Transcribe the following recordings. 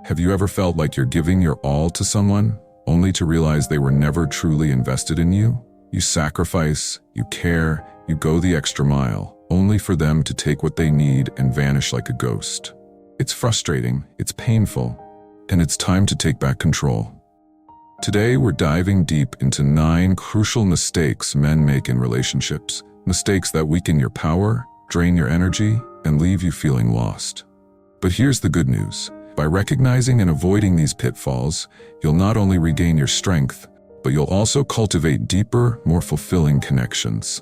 Have you ever felt like you're giving your all to someone, only to realize they were never truly invested in you? You sacrifice, you care, you go the extra mile, only for them to take what they need and vanish like a ghost. It's frustrating, it's painful, and it's time to take back control. Today, we're diving deep into 9 crucial mistakes men make in relationships. Mistakes that weaken your power, drain your energy, and leave you feeling lost. But here's the good news. By recognizing and avoiding these pitfalls, you'll not only regain your strength, but you'll also cultivate deeper, more fulfilling connections.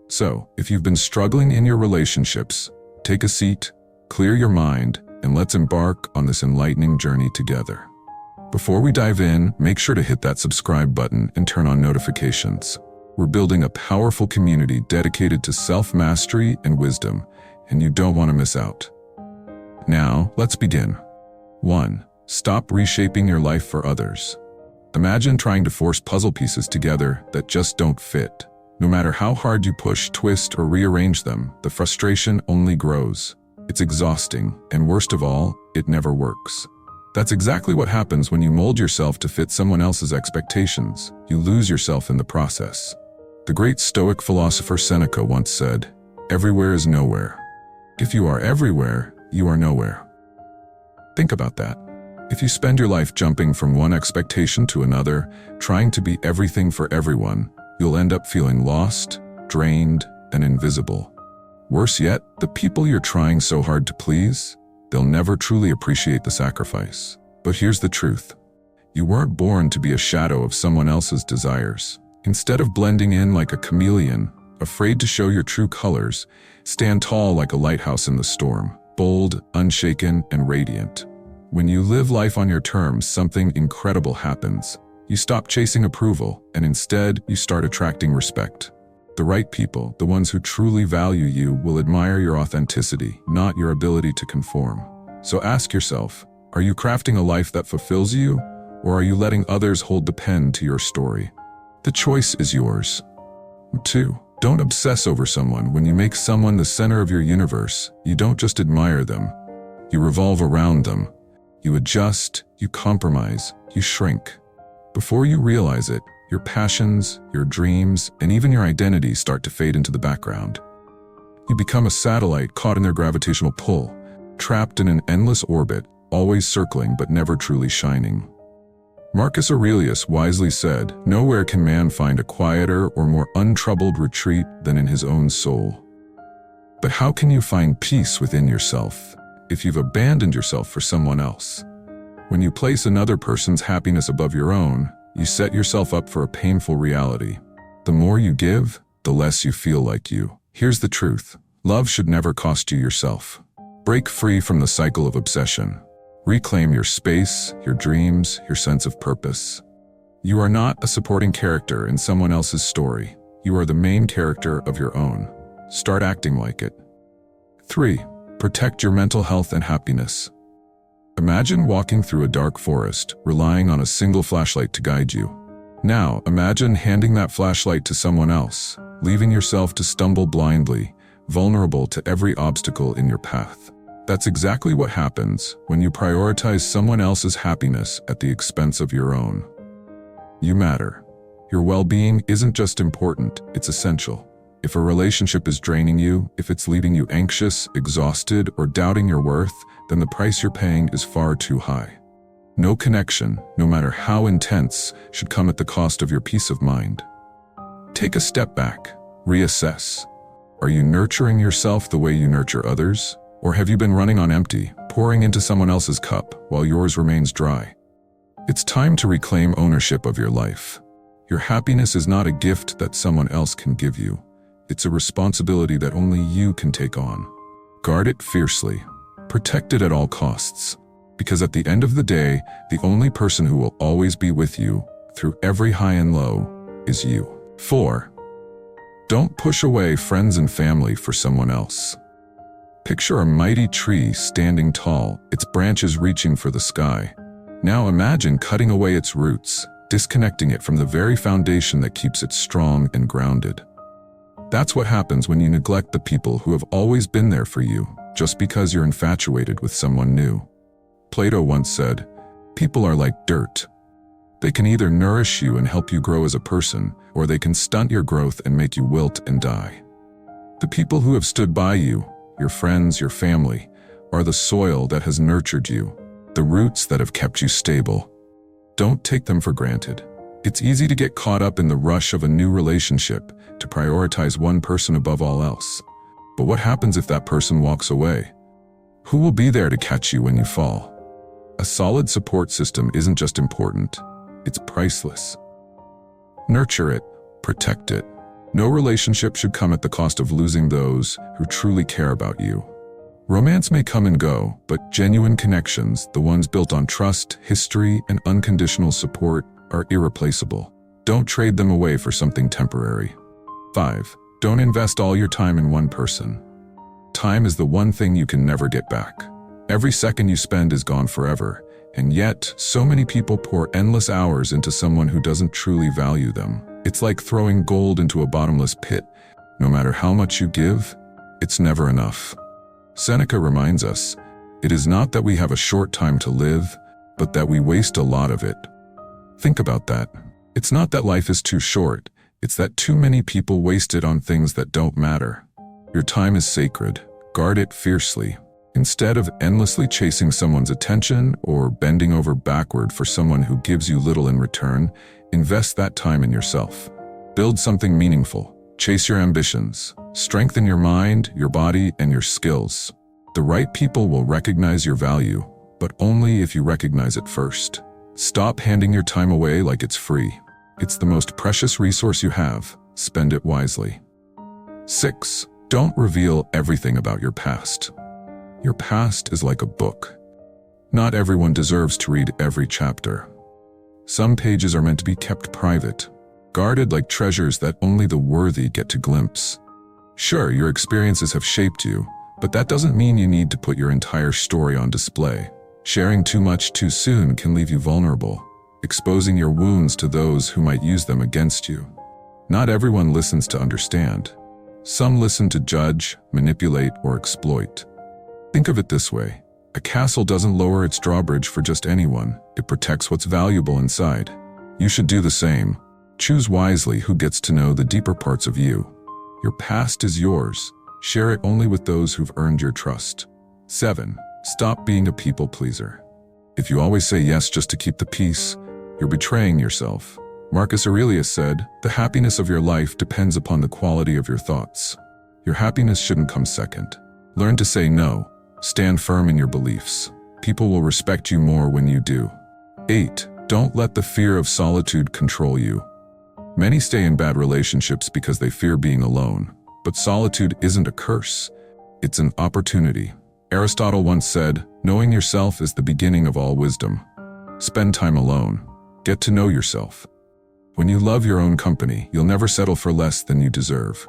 So, if you've been struggling in your relationships, take a seat, clear your mind, and let's embark on this enlightening journey together. Before we dive in, make sure to hit that subscribe button and turn on notifications. We're building a powerful community dedicated to self-mastery and wisdom, and you don't want to miss out. Now, let's begin. 1. Stop reshaping your life for others. Imagine trying to force puzzle pieces together that just don't fit. No matter how hard you push, twist, or rearrange them, the frustration only grows. It's exhausting, and worst of all, it never works. That's exactly what happens when you mold yourself to fit someone else's expectations. You lose yourself in the process. The great Stoic philosopher Seneca once said, "Everywhere is nowhere. If you are everywhere, you are nowhere." Think about that. If you spend your life jumping from one expectation to another, trying to be everything for everyone, you'll end up feeling lost, drained, and invisible. Worse yet, the people you're trying so hard to please, they'll never truly appreciate the sacrifice. But here's the truth. You weren't born to be a shadow of someone else's desires. Instead of blending in like a chameleon, afraid to show your true colors, stand tall like a lighthouse in the storm, bold, unshaken, and radiant. When you live life on your terms, something incredible happens. You stop chasing approval, and instead, you start attracting respect. The right people, the ones who truly value you, will admire your authenticity, not your ability to conform. So ask yourself, are you crafting a life that fulfills you, or are you letting others hold the pen to your story? The choice is yours. 2. Don't obsess over someone. When you make someone the center of your universe, you don't just admire them. You revolve around them. You adjust, you compromise, you shrink. Before you realize it, your passions, your dreams, and even your identity start to fade into the background. You become a satellite caught in their gravitational pull, trapped in an endless orbit, always circling but never truly shining. Marcus Aurelius wisely said, "Nowhere can man find a quieter or more untroubled retreat than in his own soul." But how can you find peace within yourself if you've abandoned yourself for someone else? When you place another person's happiness above your own, you set yourself up for a painful reality. The more you give, the less you feel like you. Here's the truth. Love should never cost you yourself. Break free from the cycle of obsession. Reclaim your space, your dreams, your sense of purpose. You are not a supporting character in someone else's story. You are the main character of your own. Start acting like it. 3. Protect your mental health and happiness. Imagine walking through a dark forest, relying on a single flashlight to guide you. Now, imagine handing that flashlight to someone else, leaving yourself to stumble blindly, vulnerable to every obstacle in your path. That's exactly what happens when you prioritize someone else's happiness at the expense of your own. You matter. Your well-being isn't just important, it's essential. If a relationship is draining you, if it's leaving you anxious, exhausted, or doubting your worth, then the price you're paying is far too high. No connection, no matter how intense, should come at the cost of your peace of mind. Take a step back, reassess. Are you nurturing yourself the way you nurture others? Or have you been running on empty, pouring into someone else's cup while yours remains dry? It's time to reclaim ownership of your life. Your happiness is not a gift that someone else can give you. It's a responsibility that only you can take on. Guard it fiercely. Protect it at all costs. Because at the end of the day, the only person who will always be with you, through every high and low, is you. 4. Don't push away friends and family for someone else. Picture a mighty tree standing tall, its branches reaching for the sky. Now imagine cutting away its roots, disconnecting it from the very foundation that keeps it strong and grounded. That's what happens when you neglect the people who have always been there for you, just because you're infatuated with someone new. Plato once said, "People are like dirt. They can either nourish you and help you grow as a person, or they can stunt your growth and make you wilt and die." The people who have stood by you, your friends, your family, are the soil that has nurtured you, the roots that have kept you stable. Don't take them for granted. It's easy to get caught up in the rush of a new relationship, to prioritize one person above all else. But what happens if that person walks away? Who will be there to catch you when you fall? A solid support system isn't just important, it's priceless. Nurture it, protect it. No relationship should come at the cost of losing those who truly care about you. Romance may come and go, but genuine connections, the ones built on trust, history, and unconditional support, are irreplaceable. Don't trade them away for something temporary. 5. Don't invest all your time in one person. Time is the one thing you can never get back. Every second you spend is gone forever, and yet, so many people pour endless hours into someone who doesn't truly value them. It's like throwing gold into a bottomless pit. No matter how much you give, it's never enough. Seneca reminds us, it is not that we have a short time to live, but that we waste a lot of it. Think about that. It's not that life is too short, it's that too many people waste it on things that don't matter. Your time is sacred. Guard it fiercely. Instead of endlessly chasing someone's attention or bending over backward for someone who gives you little in return, invest that time in yourself. Build something meaningful. Chase your ambitions. Strengthen your mind, your body, and your skills. The right people will recognize your value, but only if you recognize it first. Stop handing your time away like it's free. It's the most precious resource you have. Spend it wisely. 6. Don't reveal everything about your past. Your past is like a book. Not everyone deserves to read every chapter. Some pages are meant to be kept private, guarded like treasures that only the worthy get to glimpse. Sure, your experiences have shaped you, but that doesn't mean you need to put your entire story on display. Sharing too much too soon can leave you vulnerable, exposing your wounds to those who might use them against you. Not everyone listens to understand. Some listen to judge, manipulate, or exploit. Think of it this way. A castle doesn't lower its drawbridge for just anyone. It protects what's valuable inside. You should do the same. Choose wisely who gets to know the deeper parts of you. Your past is yours. Share it only with those who've earned your trust. 7. Stop being a people pleaser. If you always say yes just to keep the peace, you're betraying yourself. Marcus Aurelius said, "The happiness of your life depends upon the quality of your thoughts." Your happiness shouldn't come second. Learn to say no. Stand firm in your beliefs. People will respect you more when you do. 8. Don't let the fear of solitude control you. Many stay in bad relationships because they fear being alone. But solitude isn't a curse. It's an opportunity. Aristotle once said, "Knowing yourself is the beginning of all wisdom." Spend time alone. Get to know yourself. When you love your own company, you'll never settle for less than you deserve.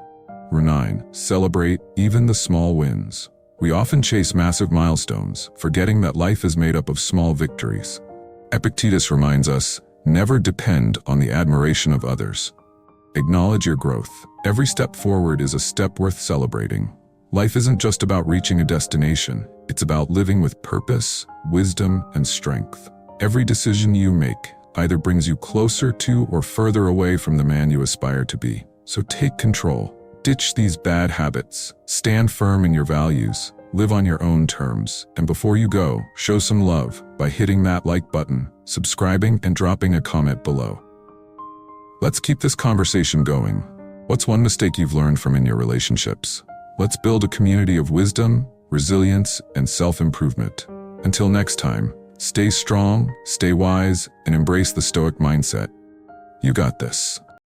9. Celebrate even the small wins. We often chase massive milestones, forgetting that life is made up of small victories. Epictetus reminds us, never depend on the admiration of others. Acknowledge your growth. Every step forward is a step worth celebrating. Life isn't just about reaching a destination, it's about living with purpose, wisdom, and strength. Every decision you make either brings you closer to or further away from the man you aspire to be. So take control. Ditch these bad habits. Stand firm in your values. Live on your own terms. And before you go, show some love by hitting that like button, subscribing, and dropping a comment below. Let's keep this conversation going. What's one mistake you've learned from in your relationships? Let's build a community of wisdom, resilience, and self-improvement. Until next time, stay strong, stay wise, and embrace the Stoic mindset. You got this.